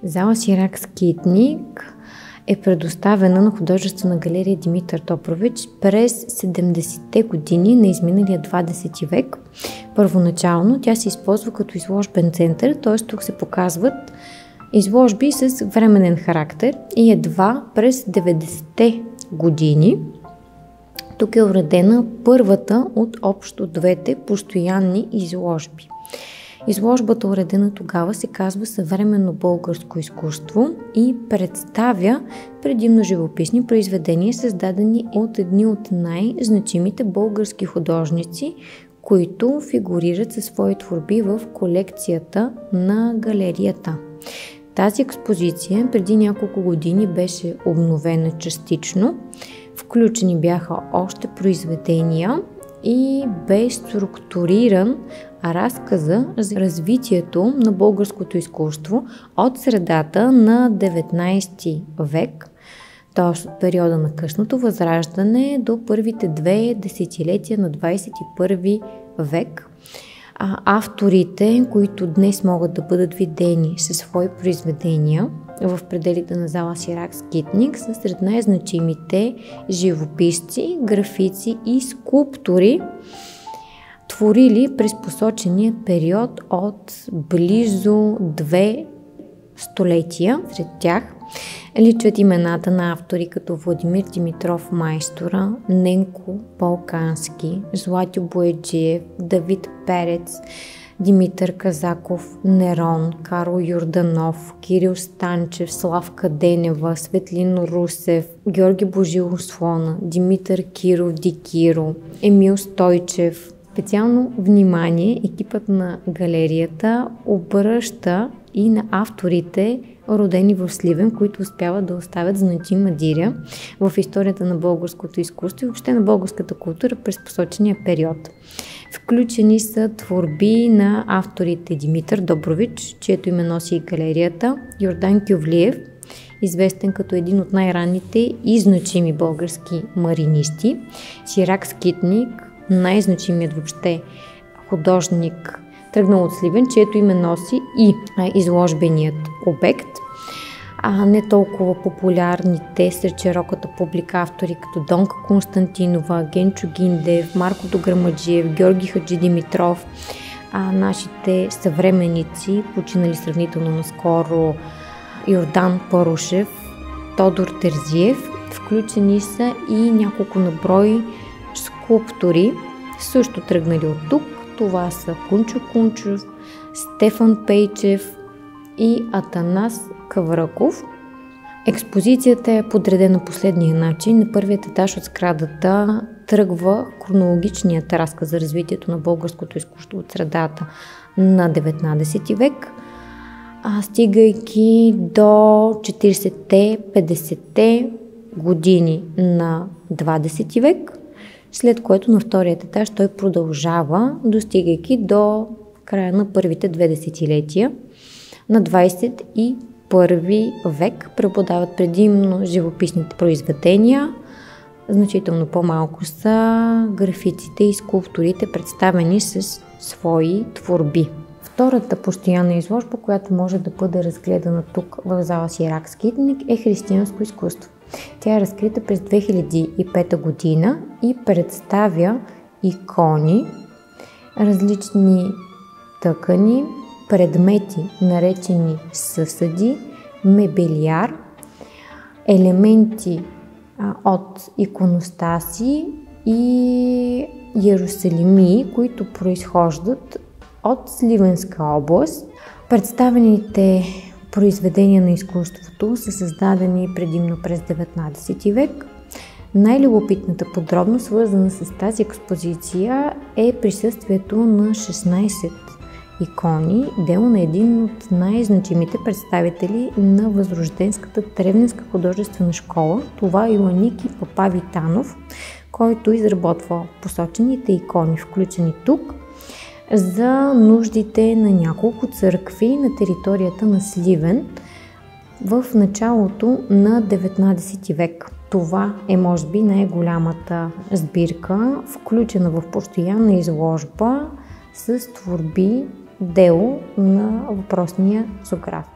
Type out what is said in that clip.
Зала Сирак Скитник е предоставена на художествена галерия Димитър Добрович през 70-те години на изминалия 20 век. Първоначално тя се използва като изложбен център, т.е. тук се показват изложби с временен характер и едва през 90-те години тук е уредена първата от общо двете постоянни изложби. Изложбата, уредена тогава, се казва Съвременно българско изкуство и представя предимно живописни произведения, създадени от едни от най-значимите български художници, които фигурират със свои творби в колекцията на галерията. Тази експозиция преди няколко години беше обновена частично. Включени бяха още произведения и бе структуриран разказа за развитието на българското изкуство от средата на 19 век, т.е. от периода на късното възраждане до първите 2 десетилетия на 21 век. Авторите, които днес могат да бъдат видени със свои произведения в пределите на зала Сирак Скитник, са сред най-значимите живописци, графици и скулптори, творили през посочения период от близо 2 столетия. Сред тях личат имената на автори като Владимир Димитров Майстора, Ненко Балкански, Златю Бояджиев, Давид Перец, Димитър Казаков, Нерон, Карл Йорданов, Кирил Станчев, Славка Денева, Светлин Русев, Георги Божилов Слона, Димитър Киров Дикиро, Емил Стойчев. Специално внимание екипът на галерията обръща и на авторите, родени в Сливен, които успяват да оставят значима диря в историята на българското изкуство и въобще на българската култура през посочения период. Включени са творби на авторите Димитър Добрович, чието име носи и галерията, Йордан Кювлиев, известен като един от най-ранните и значими български маринисти, Сирак Скитник, най-значимият въобще художник, тръгнал от Сливен, чието име носи и изложбеният обект. Не толкова популярните сред широката публика автори като Донка Константинова, Генчо Гиндев, Марко Дограмаджиев, Георги Хаджидимитров, нашите съвременници, починали сравнително наскоро, Йордан Парушев, Тодор Терзиев. Включени са и няколко наброй скулптори, също тръгнали от тук. Това са Кунчо Кунчов, Стефан Пейчев и Атанас Кавраков. Експозицията е подредена последния начин. На първият етаж от сградата тръгва хронологичният разказ за развитието на българското изкуство от средата на 19 век, стигайки до 40-те, 50-те години на 20 век, след което на вторият етаж той продължава, достигайки до края на първите 2 десетилетия. На 21 век преобладават предимно живописните произведения, значително по-малко са графиците и скулптурите, представени с свои творби. Втората постоянна изложба, която може да бъде разгледана тук в зала Сирак Скитник, е християнско изкуство. Тя е разкрита през 2005 година и представя икони, различни тъкани, предмети, наречени съсъди, мебелиар, елементи от иконостаси и иерусалимии, които произхождат от Сливенска област. Представените произведения на изкуството са създадени предимно през 19 век. Най-любопитната подробност, свързана с тази експозиция, е присъствието на 16 икони, дело на един от най-значимите представители на възрожденската Тревненска художествена школа. Това е Йоаники Папавитанов, който изработва посочените икони, включени тук, за нуждите на няколко църкви на територията на Сливен в началото на 19 век. Това е, може би, най-голямата сбирка, включена в постоянна изложба с творби дело на въпросния зоограф.